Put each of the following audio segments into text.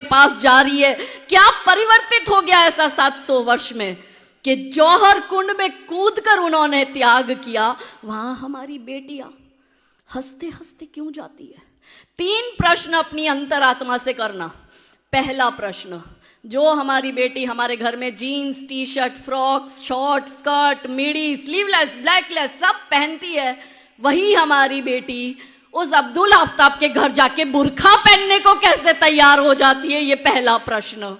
पास जा रही है। क्या परिवर्तित हो गया ऐसा 700 वर्ष में कि जौहर कुंड में कूदकर उन्होंने त्याग किया। वहां हमारी बेटियां हंसते हंसते क्यों जाती है? 3 प्रश्न अपनी अंतरात्मा से करना। पहला प्रश्न, जो हमारी बेटी हमारे घर में jeans, T shirt, frocks, short, skirt, midi, sleeveless, backless सब पहनती है, वही हमारी बेटी उस अब्दुल आफ्ताब के घर जाके बुर्खा पहनने को कैसे तैयार हो जाती है? ये पहला प्रश्न।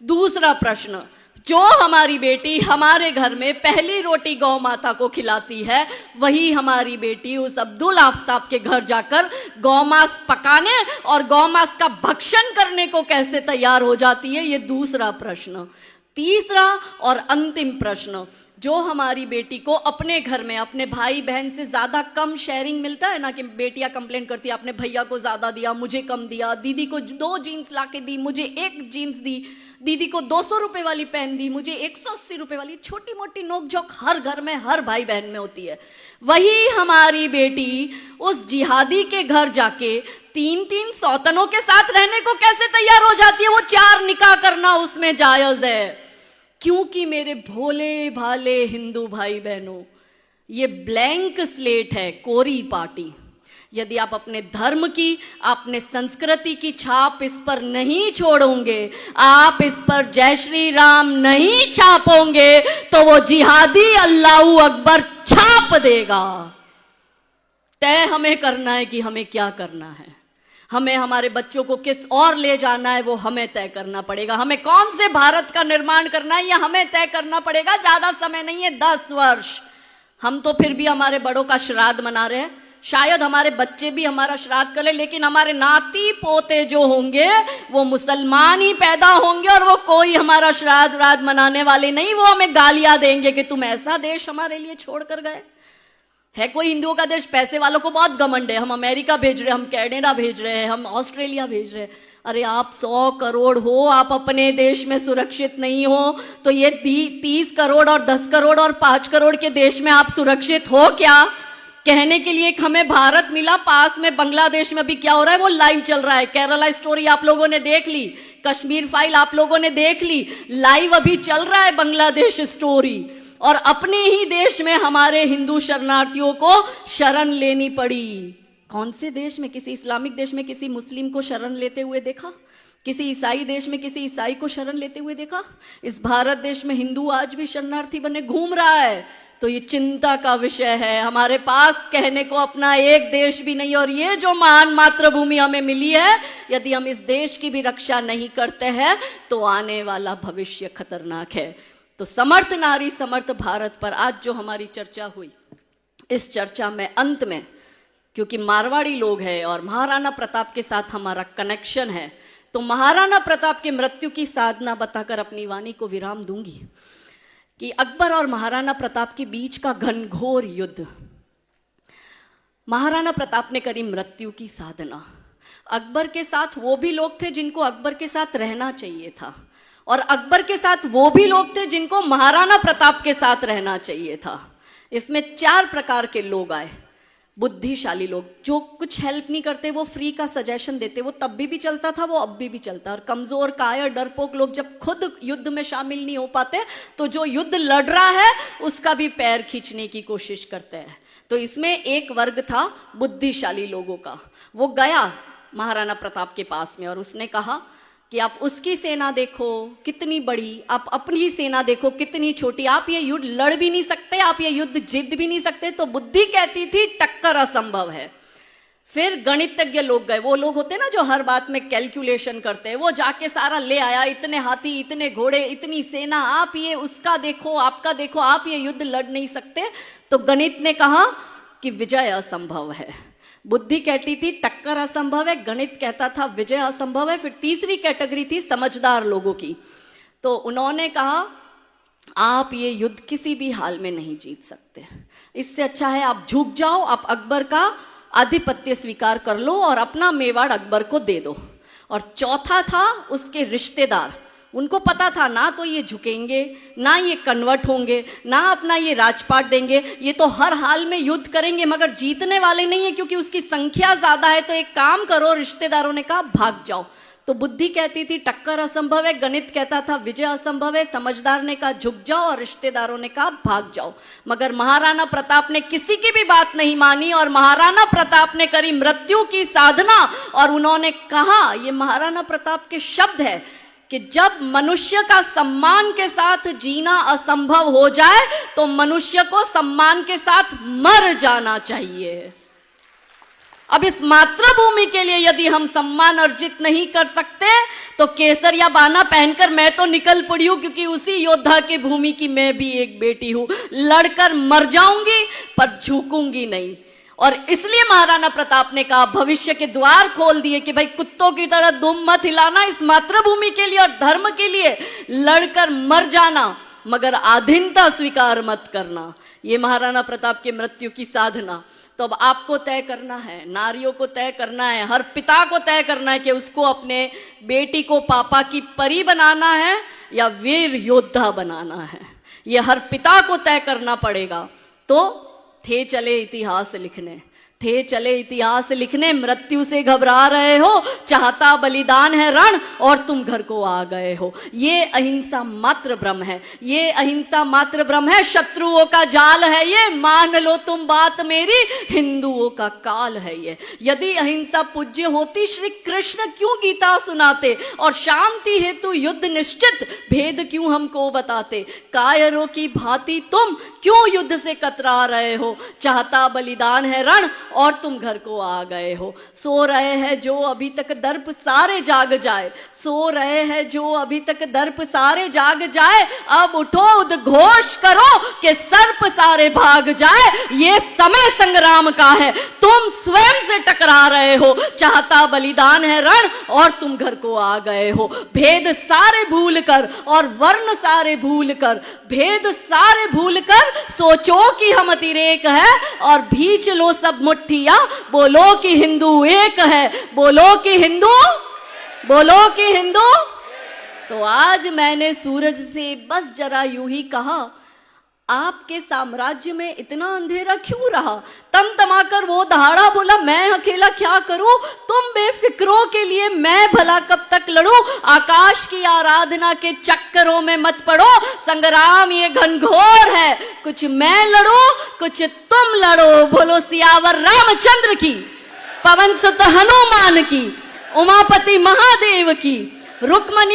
दूसरा प्रश्न, जो हमारी बेटी हमारे घर में पहली रोटी गौ माता को खिलाती है, वही हमारी बेटी उस अब्दुल आफ्ताब के घर जाकर गौमांस पकाने और गौमांस का भक्षण करने को कैसे तैयार हो जाती है? ये दूसरा प्रश्न। तीसरा और अंतिम प्रश्न, जो हमारी बेटी को अपने घर में अपने भाई बहन से ज्यादा कम शेयरिंग मिलता है ना, कि बेटियां कंप्लेन करती है आपने भैया को ज्यादा दिया, मुझे कम दिया, दीदी को 2 जीन्स लाके दी, मुझे 1 जीन्स दी, दीदी को 200 रुपए वाली पहन दी, मुझे 180 रुपए वाली। छोटी मोटी नोकझोंक हर घर में हर भाई बहन में होती है। वही हमारी बेटी उस जिहादी के घर जाके 3-3 सौतनों के साथ रहने को कैसे तैयार हो जाती है? वो 4 निकाह करना उसमें जायज है। क्योंकि मेरे भोले भाले हिंदू भाई बहनों, ये ब्लैंक स्लेट है, कोरी पार्टी। यदि आप अपने धर्म की, अपने संस्कृति की छाप इस पर नहीं छोड़ोगे, आप इस पर जय श्री राम नहीं छापोगे, तो वो जिहादी अल्लाहू अकबर छाप देगा। तय हमें करना है कि हमें क्या करना है। हमें हमारे बच्चों को किस और ले जाना है वो हमें तय करना पड़ेगा। हमें कौन से भारत का निर्माण करना है, यह हमें तय करना पड़ेगा। ज्यादा समय नहीं है, 10 वर्ष। हम तो फिर भी हमारे बड़ों का श्राद्ध मना रहे हैं, शायद हमारे बच्चे भी हमारा श्राद्ध करें, लेकिन हमारे नाती पोते जो होंगे वो मुसलमान ही पैदा होंगे और वो कोई हमारा श्राद्ध राद मनाने वाले नहीं। वो हमें गालियां देंगे कि तुम ऐसा देश हमारे लिए छोड़ कर गए। है कोई हिंदुओं का देश? पैसे वालों को बहुत घमंड है, हम अमेरिका भेज रहे हैं, हम कनाडा भेज रहे हैं, हम ऑस्ट्रेलिया भेज रहे हैं। अरे आप 100 करोड़ हो, आप अपने देश में सुरक्षित नहीं हो, तो ये 30 करोड़ और 10 करोड़ और 5 करोड़ के देश में आप सुरक्षित हो क्या? कहने के लिए हमें भारत मिला, पास में बांग्लादेश में भी क्या हो रहा है वो लाइव चल रहा है। केरला स्टोरी आप लोगों ने देख ली, कश्मीर फाइल आप लोगों ने देख ली, लाइव अभी चल रहा है बांग्लादेश स्टोरी। और अपने ही देश में हमारे हिंदू शरणार्थियों को शरण लेनी पड़ी। कौन से देश में? किसी इस्लामिक देश में किसी मुस्लिम को शरण लेते हुए देखा? किसी ईसाई देश में किसी ईसाई को शरण लेते हुए देखा? इस भारत देश में हिंदू आज भी शरणार्थी बने घूम रहा है। तो ये चिंता का विषय है। हमारे पास कहने को अपना एक देश भी नहीं, और ये जो महान मातृभूमि हमें मिली है, यदि हम इस देश की भी रक्षा नहीं करते हैं तो आने वाला भविष्य खतरनाक है। तो समर्थ नारी समर्थ भारत पर आज जो हमारी चर्चा हुई, इस चर्चा में अंत में, क्योंकि मारवाड़ी लोग हैं और महाराणा प्रताप के साथ हमारा कनेक्शन है, तो महाराणा प्रताप की मृत्यु की साधना बताकर अपनी वाणी को विराम दूंगी कि अकबर और महाराणा प्रताप के बीच का घनघोर युद्ध, महाराणा प्रताप ने करी मृत्यु की साधना। अकबर के साथ वो भी लोग थे जिनको अकबर के साथ रहना चाहिए था, और अकबर के साथ वो भी लोग थे जिनको महाराणा प्रताप के साथ रहना चाहिए था। इसमें 4 प्रकार के लोग आए। बुद्धिशाली लोग, जो कुछ हेल्प नहीं करते, वो फ्री का सजेशन देते, वो तब भी चलता था, वो अब भी चलता है। और कमजोर कायर डरपोक लोग जब खुद युद्ध में शामिल नहीं हो पाते, तो जो युद्ध लड़ रहा है उसका भी पैर खींचने की कोशिश करते हैं। तो इसमें एक वर्ग था बुद्धिशाली लोगों का। वो गया महाराणा प्रताप के पास में और उसने कहा कि आप उसकी सेना देखो कितनी बड़ी, आप अपनी सेना देखो कितनी छोटी, आप ये युद्ध लड़ भी नहीं सकते, आप ये युद्ध जीत भी नहीं सकते। तो बुद्धि कहती थी टक्कर असंभव है। फिर गणितज्ञ लोग गए, वो लोग होते ना जो हर बात में कैलकुलेशन करते हैं, वो जाके सारा ले आया, इतने हाथी, इतने घोड़े, इतनी सेना, आप ये उसका देखो, आपका देखो, आप ये युद्ध लड़ नहीं सकते। तो गणित ने कहा कि विजय असंभव है। बुद्धि कहती थी टक्कर असंभव है, गणित कहता था विजय असंभव है। फिर तीसरी कैटेगरी थी समझदार लोगों की, तो उन्होंने कहा आप ये युद्ध किसी भी हाल में नहीं जीत सकते, इससे अच्छा है आप झुक जाओ, आप अकबर का आधिपत्य स्वीकार कर लो और अपना मेवाड़ अकबर को दे दो। और चौथा था उसके रिश्तेदार, उनको पता था ना तो ये झुकेंगे, ना ये कन्वर्ट होंगे, ना अपना ये राजपाट देंगे, ये तो हर हाल में युद्ध करेंगे मगर जीतने वाले नहीं है क्योंकि उसकी संख्या ज्यादा है। तो एक काम करो, रिश्तेदारों ने कहा भाग जाओ। तो बुद्धि कहती थी टक्कर असंभव है, गणित कहता था विजय असंभव है, समझदार ने कहा झुक जाओ और रिश्तेदारों ने कहा भाग जाओ। मगर महाराणा प्रताप ने किसी की भी बात नहीं मानी और महाराणा प्रताप ने करी मृत्यु की साधना। और उन्होंने कहा, ये महाराणा प्रताप के शब्द है कि जब मनुष्य का सम्मान के साथ जीना असंभव हो जाए तो मनुष्य को सम्मान के साथ मर जाना चाहिए। अब इस मातृभूमि के लिए यदि हम सम्मान अर्जित नहीं कर सकते तो केसरिया बाना पहनकर मैं तो निकल पड़ी हूं, क्योंकि उसी योद्धा की भूमि की मैं भी एक बेटी हूं। लड़कर मर जाऊंगी पर झुकूंगी नहीं। और इसलिए महाराणा प्रताप ने कहा, भविष्य के द्वार खोल दिए कि भाई कुत्तों की तरह दुम मत हिलाना, इस मातृभूमि के लिए और धर्म के लिए लड़कर मर जाना, मगर आधीनता स्वीकार मत करना। ये महाराणा प्रताप की मृत्यु की साधना। तो अब आपको तय करना है, नारियों को तय करना है, हर पिता को तय करना है कि उसको अपने बेटी को पापा की परी बनाना है या वीर योद्धा बनाना है। ये हर पिता को तय करना पड़ेगा। तो थे चले इतिहास लिखने, थे चले इतिहास लिखने, मृत्यु से घबरा रहे हो, चाहता बलिदान है रण और तुम घर को आ गए हो। ये अहिंसा मात्र ब्रह्म है, ये अहिंसा मात्र ब्रह्म है। शत्रुओं का जाल है ये, मान लो तुम बात मेरी, हिंदुओं का काल है ये। यदि अहिंसा पूज्य होती श्री कृष्ण क्यों गीता सुनाते और शांति हेतु युद्ध निश्चित भेद क्यों हमको बताते। कायरों की भांति तुम क्यों युद्ध से कतरा रहे हो, चाहता बलिदान है रण और तुम घर को आ गए हो। सो रहे हैं जो अभी तक दर्प सारे जाग जाए, सो रहे हैं जो अभी तक दर्प सारे जाग जाए, अब उठो उद्घोष करो कि सर्प सारे भाग जाए। ये समय संग्राम का है, तुम स्वयं से टकरा रहे हो, चाहता बलिदान है रण और तुम घर को आ गए हो। भेद सारे भूल कर और वर्ण सारे भूल कर, भेद सारे भूल कर सोचो कि हम अतिरेक है और भींच लो सब मुट्ठिया, बोलो कि हिंदू एक है, बोलो कि हिंदू, बोलो कि हिंदू। तो आज मैंने सूरज से बस जरा यूं ही कहा, आपके साम्राज्य में इतना अंधेरा क्यों रहा। तमतमाकर वो दहाड़ा बोला, मैं अकेला क्या करूं, तुम बेफिक्रों के लिए मैं भला कब तक लड़ूं। आकाश की आराधना के चक्करों में मत पड़ो, संग्राम ये घनघोर है, कुछ मैं लड़ूं कुछ तुम लड़ो। बोलो सियावर रामचंद्र की, पवन सुत हनुमान की, उमापति महादेव की, रुक्मणी